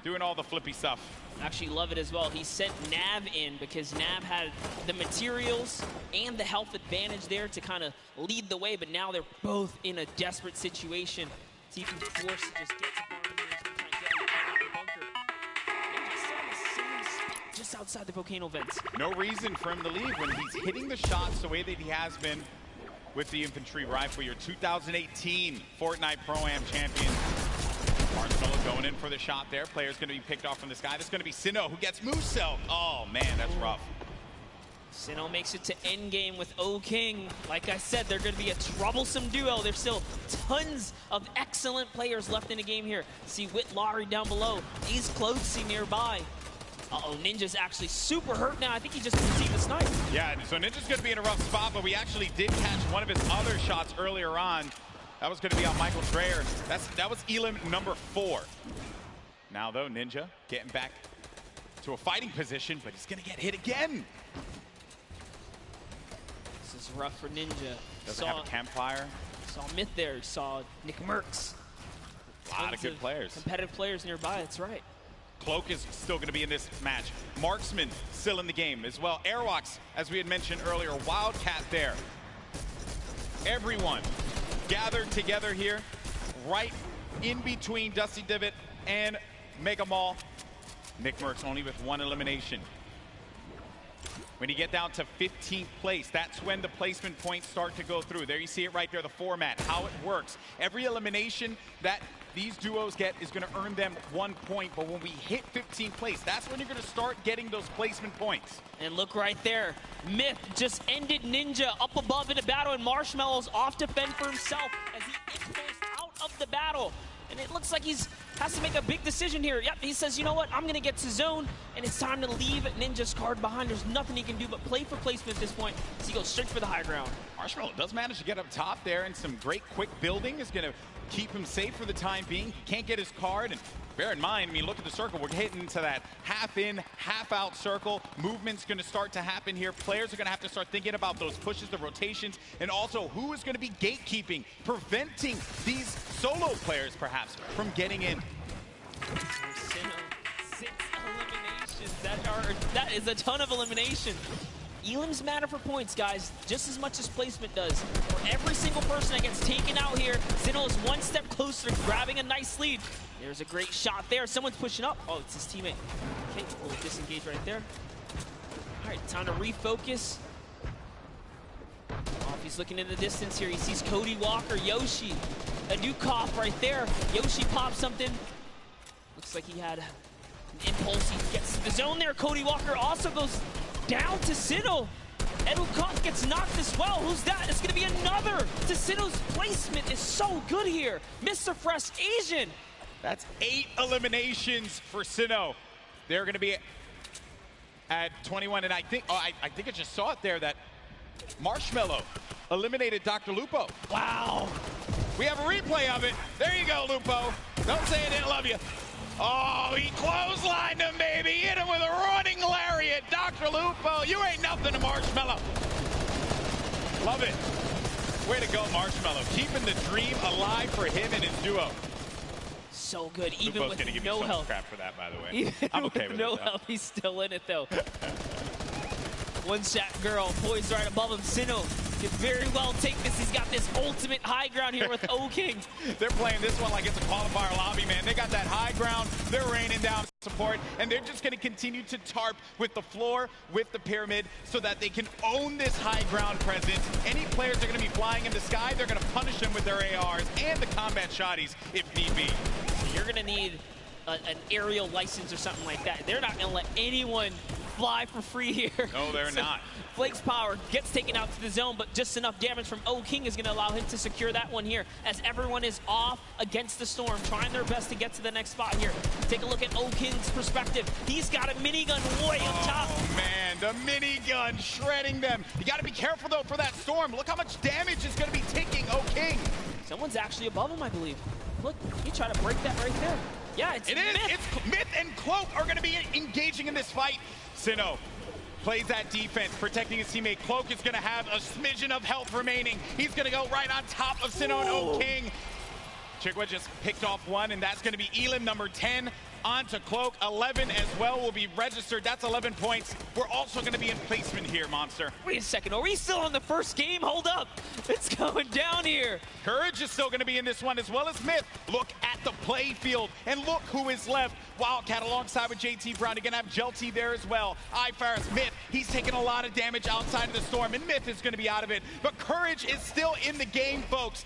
doing all the flippy stuff. Actually love it as well. He sent Nav in because Nav had the materials and the health advantage there to kind of lead the way, but now they're both in a desperate situation. Tfue forced to just get to just outside the volcano vents. No reason for him to leave when he's hitting the shots the way that he has been with the infantry rifle. Your 2018 Fortnite Pro-Am champion. Marshmallow going in for the shot there. Player's going to be picked off from this guy. This is going to be Sinnoh who gets Musel. Oh, man, that's rough. Sinnoh makes it to endgame with O-King. Like I said, they're going to be a troublesome duo. There's still tons of excellent players left in the game here. See Whit Lowry down below. He's closely nearby. Uh-oh, Ninja's actually super hurt now. I think he just received a snipe. Yeah, so Ninja's going to be in a rough spot, but we actually did catch one of his other shots earlier on. That was going to be on Michael Dreyer. That was Elim number 4. Now, though, Ninja getting back to a fighting position, but he's going to get hit again. This is rough for Ninja. Doesn't have a campfire. Saw Myth there. Saw Nick Merckx. A lot of good players. Competitive players nearby, that's right. Cloak is still going to be in this match. Marksman still in the game as well. Airwalks, as we had mentioned earlier, Wildcat there. Everyone gathered together here, right in between Dusty Divot and Mega Mall. Nick Merckx only with 1 elimination. When you get down to 15th place, that's when the placement points start to go through. There you see it right there, the format, how it works. Every elimination that these duos get is going to earn them 1 point, but when we hit 15th place, that's when you're going to start getting those placement points. And look right there, Myth just ended Ninja up above in a battle, and Marshmallow's off to fend for himself as he impulsed out of the battle. And it looks like has to make a big decision here. Yep, he says, you know what, I'm going to get to zone, and it's time to leave Ninja's card behind. There's nothing he can do but play for placement at this point, so he goes straight for the high ground. Marshmallow does manage to get up top there, and some great quick building is going to keep him safe for the time being. He can't get his card, and bear in mind, I mean, look at the circle. We're hitting into that half in, half out circle. Movement's going to start to happen here. Players are going to have to start thinking about those pushes, the rotations, and also who is going to be gatekeeping, preventing these solo players, perhaps, from getting in. Sinnoh, 6 eliminations. That is a ton of elimination. Elims matter for points, guys, just as much as placement does. For every single person that gets taken out here, Sinnoh is 1 step closer to grabbing a nice lead. There's a great shot there. Someone's pushing up. Oh, it's his teammate. Okay, we'll disengage right there. All right, time to refocus. Oh, he's looking in the distance here. He sees Cody Walker, Yoshi, a new cough right there. Yoshi pops something. Looks like he had an impulse. He gets to the zone there. Cody Walker also goes down to Sinnoh. Edwin Koff gets knocked as well. Who's that? It's going to be another. To Sinnoh's placement is so good here. Mr. Fresh Asian. That's 8 eliminations for Sinnoh. They're going to be at 21, and I think I think I just saw it there that Marshmello eliminated Dr. Lupo. Wow. We have a replay of it. There you go, Lupo. Don't say I didn't love you. Oh, he clotheslined him, baby. Hit him with a running lariat. Dr. Lupo, you ain't nothing to Marshmello. Love it. Way to go, Marshmello. Keeping the dream alive for him and his duo. So good, even Lupo's with gonna give no me so help. much crap for that, by the way. Even I'm okay with with no it, though. help, he's still in it, though. One shot girl poised right above him. Sinnoh could very well take this. He's got this ultimate high ground here with O-King. They're playing this one like it's a qualifier lobby, man. They got that high ground. They're raining down support, and they're just going to continue to tarp with the floor, with the pyramid, so that they can own this high ground presence. Any players that are going to be flying in the sky, they're going to punish them with their ARs and the combat shotties if need be. You're going to need an aerial license or something like that. They're not going to let anyone fly for free here. No, they're not. Flake's power gets taken out to the zone, but just enough damage from O-King is going to allow him to secure that one here as everyone is off against the storm, trying their best to get to the next spot here. Take a look at O-King's perspective. He's got a minigun way up top. Oh, man, the minigun shredding them. You got to be careful, though, for that storm. Look how much damage is going to be taking O-King. Someone's actually above him, I believe. Look, he tried to break that right there. Yeah, it's It is. Myth. It's Myth and Cloak are going to be engaging in this fight. Sinnoh plays that defense, protecting his teammate. Cloak is going to have a smidgen of health remaining. He's going to go right on top of Sinnoh and O-King. Chigwa just picked off one, and that's going to be Elam, number 10. On to Cloak. 11 as well will be registered. That's 11 points. We're also going to be in placement here, Monster. Wait a second. Are we still on the first game? Hold up. It's going down here. Courage is still going to be in this one, as well as Myth. Look at the play field, and look who is left. Wildcat alongside with JT Brown. You're going to have Jelty there as well. iFaris, Myth, he's taking a lot of damage outside of the storm, and Myth is going to be out of it. But Courage is still in the game, folks.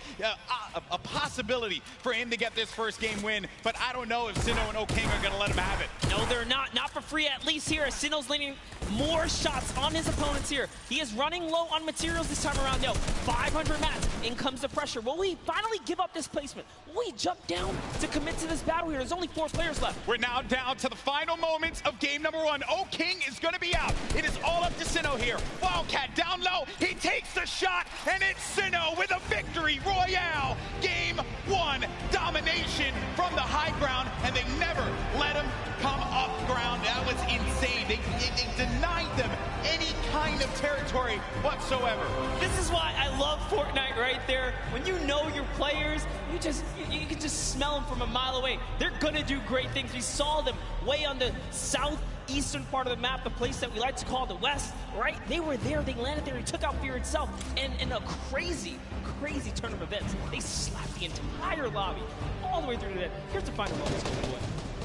A possibility for him to get this first game win, but I don't know if Sinnoh and O-King are going to let him have it. No, they're not. Not for free, at least here, as Sinnoh's landing more shots on his opponents here. He is running low on materials this time around, though. 500 mats. In comes the pressure. Will we finally give up this placement? Will we jump down to commit to this battle here? There's only 4 players left. We're now down to the final moments of game number 1. O-King is going to be out. It is all up to Sinnoh here. Wildcat down low. He takes the shot, and it's Sinnoh with a victory royale. Game 1 domination from the high ground, and they never let him come up ground. That was insane. They denied them any kind of territory whatsoever. This is why I love Fortnite right there. When you know your players, you can just smell them from a mile away. They're gonna do great things. We saw them way on the southeastern part of the map, the place that we like to call the West, right? They were there, they landed there, he took out Fear itself, and in a crazy turn of events, they slapped the entire lobby all the way through to that. Here's the final moments.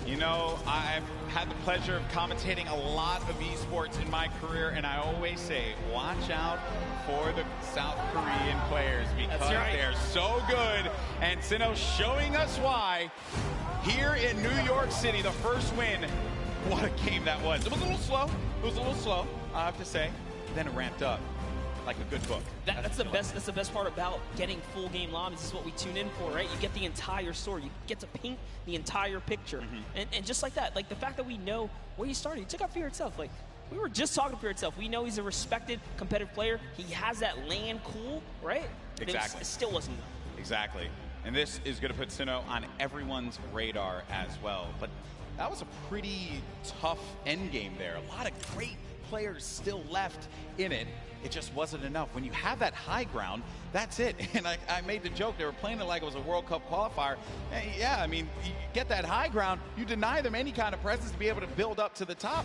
You know, I've had the pleasure of commentating a lot of esports in my career, and I always say, watch out for the South Korean players because they're so good. And Sinnoh showing us why here in New York City, the first win. What a game that was. It was a little slow. It was a little slow, I have to say. Then it ramped up like a good book. That's the best part about getting full game lobbies. This is what we tune in for, right? You get the entire story. You get to paint the entire picture. And just like that, like the fact that we know where he started, he took out Fear itself. Like, we were just talking Fear itself. We know he's a respected competitive player. He has that land cool, right? But Exactly. it still wasn't enough. Exactly. And this is going to put Sinnoh on everyone's radar as well. But that was a pretty tough end game there. A lot of great players still left in it. It just wasn't enough. When you have that high ground, that's it. And I made the joke, they were playing it like it was a World Cup qualifier. And yeah, I mean, you get that high ground, you deny them any kind of presence to be able to build up to the top.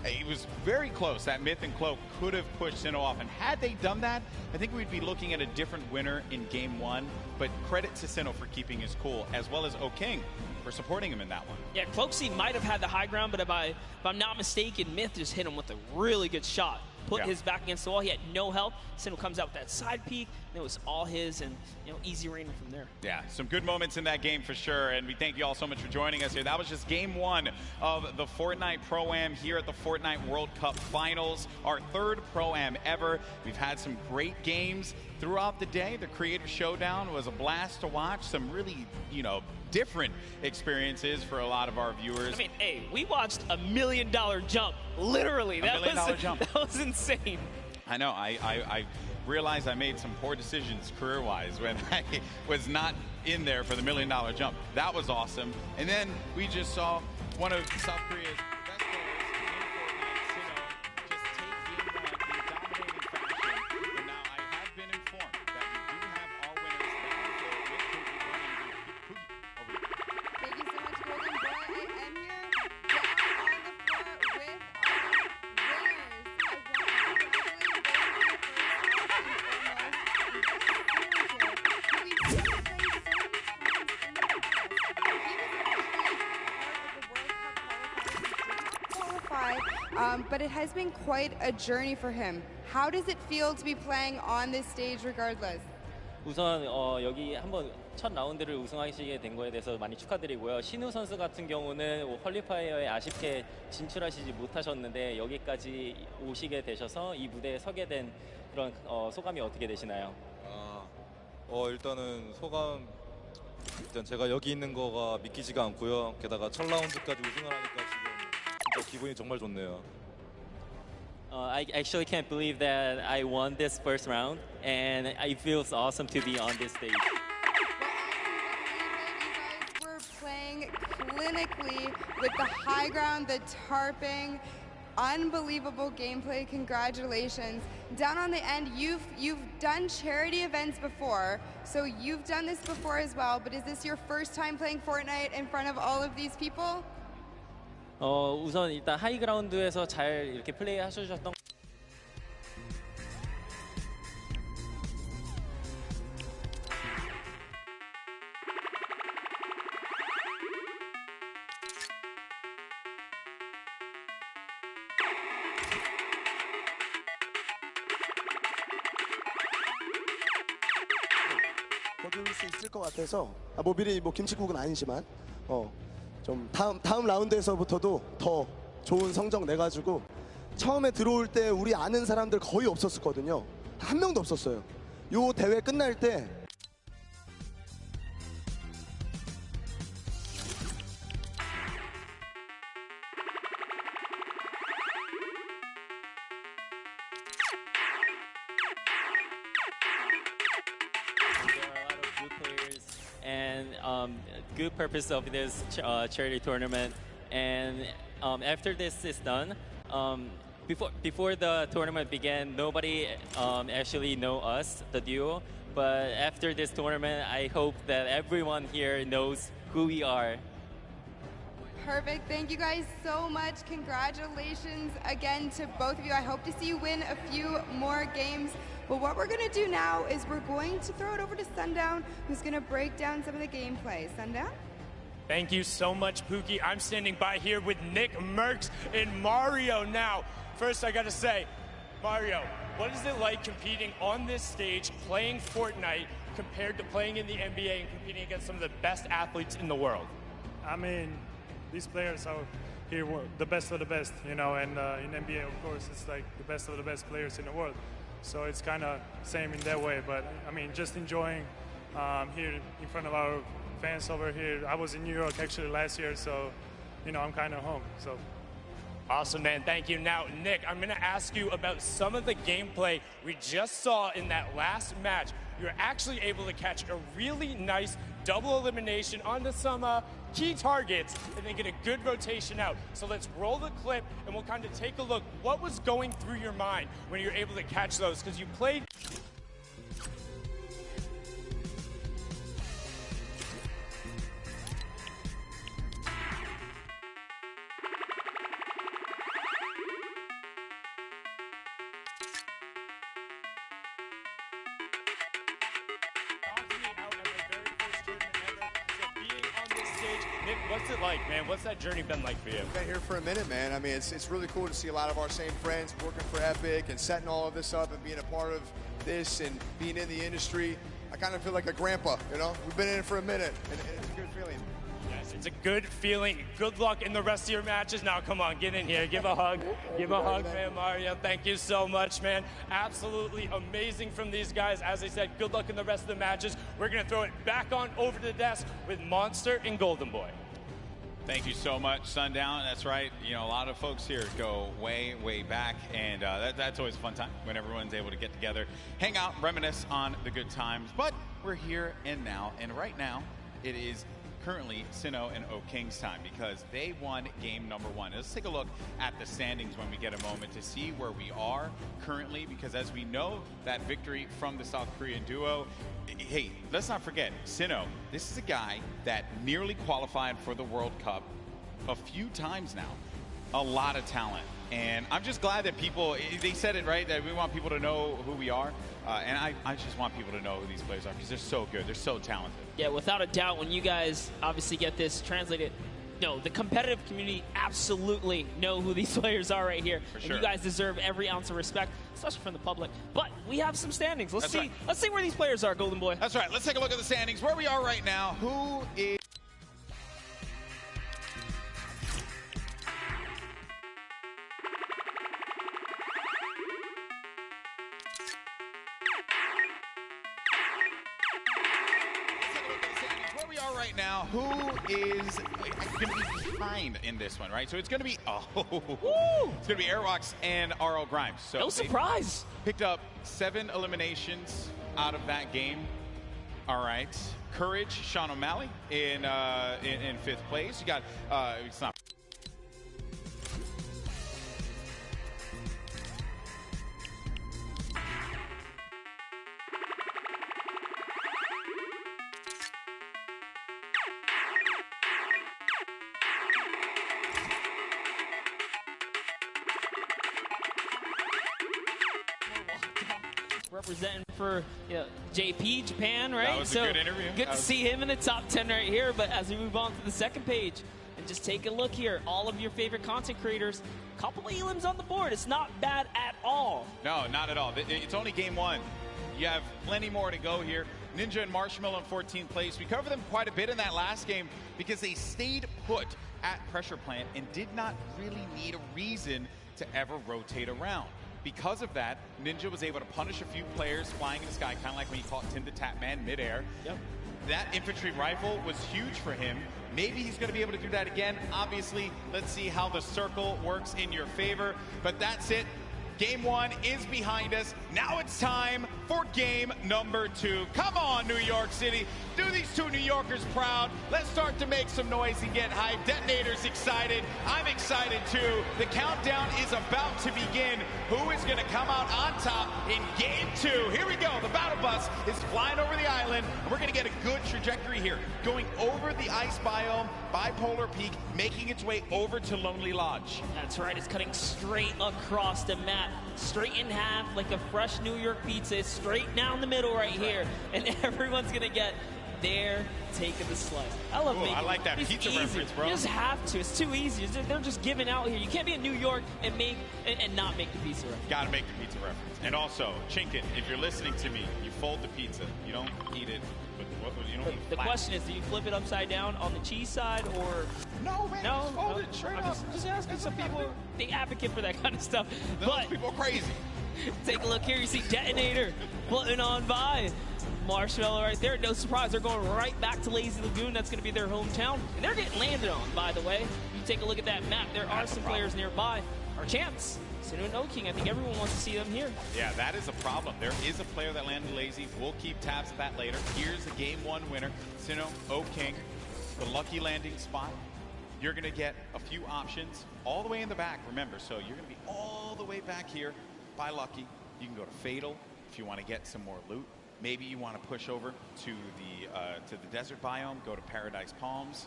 It was very close. That Myth and Cloak could have pushed Sinnoh off. And had they done that, I think we'd be looking at a different winner in game 1. But credit to Sinnoh for keeping his cool, as well as O-King for supporting him in that one. Yeah, Cloaksy might have had the high ground, but if I'm not mistaken, Myth just hit him with a really good shot. Put his back against the wall. He had no help. Sinnoh comes out with that side peek, it was all his, and easy reigning from there. Yeah, some good moments in that game for sure, and we thank you all so much for joining us here. That was just game one of the Fortnite Pro-Am here at the Fortnite World Cup Finals, our third Pro-Am ever. We've had some great games throughout the day. The Creative Showdown was a blast to watch. Some really, different experiences for a lot of our viewers. I mean, hey, we watched $1 million jump, literally. $1 million jump. That was insane. I know. I realized I made some poor decisions career-wise when I was not in there for the $1 million jump. That was awesome. And then we just saw one of South Korea's best players in Fortnite, just take game one in dominating fashion. And now I have been informed that we do have our winners down the floor with Pookie running. Pookie, over to you. Thank you so much, Golden Boy. I am here down on the floor with our winners. I want to congratulate but it has been quite a journey for him. How does it feel to be playing on this stage regardless? 우선 여기 한번 첫 라운드를 우승하시게 된 거에 대해서 많이 축하드리고요. 신우 선수 같은 경우는 퀄리파이어에 아쉽게 진출하시지 못하셨는데 여기까지 오시게 되셔서 이 무대에 서게 된 그런 소감이 어떻게 되시나요? 일단은 소감 일단 제가 여기 있는 거가 믿기지가 않고요. 게다가 첫 라운드까지 우승을 하니까 지금 진짜 기분이 정말 좋네요. I actually can't believe that I won this first round, and it feels awesome to be on this stage. You guys were playing clinically with the high ground, the tarping, unbelievable gameplay. Congratulations! Down on the end, you've done charity events before, so you've done this before as well. But is this your first time playing Fortnite in front of all of these people? 우선 일단 하이그라운드에서 잘 이렇게 플레이 하셨던 거둘 수 있을 것 같아서 뭐 미리 김칫국은 아니지만 좀 다음 라운드에서부터도 더 좋은 성적 내가지고 처음에 들어올 때 우리 아는 사람들 거의 없었거든요. 한 명도 없었어요. 요 대회 끝날 때 and good purpose of this charity tournament. And after this is done, before the tournament began, nobody actually know us, the duo. But after this tournament, I hope that everyone here knows who we are. Perfect. Thank you guys so much. Congratulations again to both of you. I hope to see you win a few more games. But what we're going to do now is we're going to throw it over to Sundown, who's going to break down some of the gameplay. Sundown? Thank you so much, Pookie. I'm standing by here with Nick Merckx and Mario now. First, I got to say, Mario, what is it like competing on this stage, playing Fortnite, compared to playing in the NBA and competing against some of the best athletes in the world? I mean, these players are here the best of the best, and in NBA, of course, it's like the best of the best players in the world. So it's kind of same in that way, but I mean, just enjoying here in front of our fans over here. I was in New York actually last year, so I'm kind of home. So awesome, man. Thank you. Now, Nick, I'm going to ask you about some of the gameplay we just saw in that last match. You're actually able to catch a really nice double elimination onto some key targets and then get a good rotation out. So let's roll the clip and we'll kind of take a look. What was going through your mind when you're able to catch those? Because you played... What's it like, man? What's that journey been like for you? I've been here for a minute, man. I mean, it's really cool to see a lot of our same friends working for Epic and setting all of this up and being a part of this and being in the industry, I kind of feel like a grandpa, you know? We've been in it for a minute, and it's a good feeling. Yes, it's a good feeling. Good luck in the rest of your matches. Now, come on, get in here. Give a hug. Give a hug, man, Mario. Thank you so much, man. Absolutely amazing from these guys. As I said, good luck in the rest of the matches. We're going to throw it back on over to the desk with Monster and Golden Boy. Thank you so much, Sundown. That's right. You know, a lot of folks here go way, way back, and that's always a fun time when everyone's able to get together, hang out, reminisce on the good times. But we're here and now, and right now it is currently Sinnoh and O King's time because they won game number 1. Let's take a look at the standings when we get a moment to see where we are currently, because as we know, that victory from the South Korean duo, hey, let's not forget, Sinnoh, this is a guy that nearly qualified for the World Cup a few times now. A lot of talent. And I'm just glad that people, they said it right, that we want people to know who we are. And I just want people to know who these players are because they're so good. They're so talented. Yeah, without a doubt, when you guys obviously get this translated, no, the competitive community absolutely know who these players are right here. For sure. And you guys deserve every ounce of respect, especially from the public. But we have some standings. Let's see. Right. Let's see where these players are, Golden Boy. That's right. Let's take a look at the standings. Where we are right now. Who is... right now, who is going to be behind in this one, right? So it's going to be, it's going to be Airwalks and RL Grimes. So no surprise. Picked up 7 eliminations out of that game. All right. Courage, Sean O'Malley in 5th place. You got, it's not. Representing for JP, Japan, right? That was a good interview. Good to see him in the top 10 right here. But as we move on to the second page, and just take a look here, all of your favorite content creators, a couple of elims on the board. It's not bad at all. No, not at all. It's only game 1. You have plenty more to go here. Ninja and Marshmallow in 14th place. We covered them quite a bit in that last game because they stayed put at pressure plant and did not really need a reason to ever rotate around. Because of that, Ninja was able to punish a few players flying in the sky, kind of like when he caught Tim the Tap Man midair. Yep. That infantry rifle was huge for him. Maybe he's going to be able to do that again. Obviously, let's see how the circle works in your favor. But that's it. Game 1 is behind us. Now it's time for game number 2. Come on, New York City. Do these 2 New Yorkers proud. Let's start to make some noise and get hyped. Detonator's excited. I'm excited too. The countdown is about to begin. Who is going to come out on top in game 2? Here we go. The battle bus is flying over the island. And we're going to get a good trajectory here. Going over the ice biome, Bipolar Peak, making its way over to Lonely Lodge. That's right. It's cutting straight across the map. Straight in half like a fresh New York pizza. It's straight down the middle right here. And everyone's going to get their take of the slice. I love making I like that it's pizza easy. reference, bro. You just have to. It's too easy. They're just giving out here. You can't be in New York and not make the pizza reference. Got to make the pizza reference. And also, Chinkin, if you're listening to me, you fold the pizza. You don't eat it. The question is, do you flip it upside down on the cheese side or... No, man, no, just fold it straight up. Just asking. Some people, they advocate for that kind of stuff. Those people are crazy. Take a look here. You see Detonator floating on by. Marshmallow right there. No surprise. They're going right back to Lazy Lagoon. That's going to be their hometown. And they're getting landed on, by the way. You take a look at that map. There are some players nearby. Our chance. Sinnoh and O King. I think everyone wants to see them here. Yeah, that is a problem. There is a player that landed lazy. We'll keep tabs of that later. Here's the game 1 winner. Sinnoh, O King. The lucky landing spot. You're going to get a few options all the way in the back, remember. So you're going to be all the way back here by Lucky. You can go to Fatal if you want to get some more loot. Maybe you want to push over to the desert biome, go to Paradise Palms,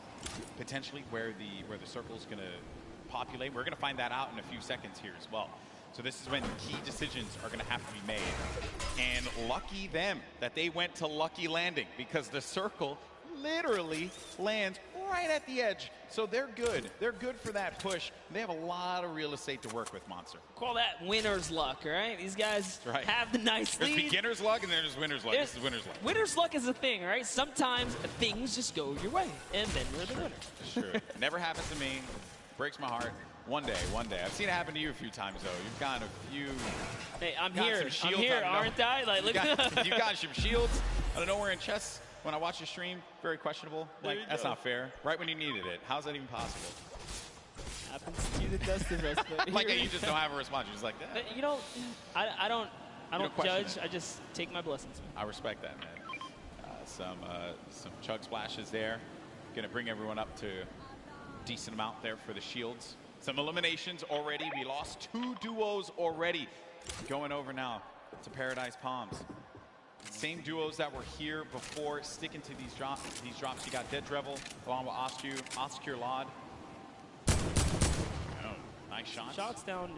potentially where the circle is going to populate. We're going to find that out in a few seconds here as well. So this is when key decisions are going to have to be made. And lucky them that they went to Lucky Landing because the circle literally lands right at the edge, so they're good. They're good for that push. They have a lot of real estate to work with, Monster. Call that winner's luck, all right? These guys have the nice There's lead. beginner's luck, and then there's winner's luck. This is winner's luck. Winner's luck is a thing, right? Sometimes things just go your way, and then you're the winner. Sure. Never happened to me. Breaks my heart. One day. I've seen it happen to you a few times, though. You've gotten a few. Hey, I'm here, aren't I? Like, look at you've got some shields out of nowhere in chess. When I watch your stream, very questionable. Like, that's not fair. Right when you needed it. How's that even possible? Happens to be the best of us. But like, you just don't have a response. You're just like that. You know, I don't judge. I just take my blessings. I respect that, man. Some chug splashes there. Going to bring everyone up to a decent amount there for the shields. Some eliminations already. We lost 2 duos already. Going over now to Paradise Palms. Same duos that were here before, sticking to these drops. You got Dead Drevel along with Oscure Lod. Oh, nice shots. Shots down.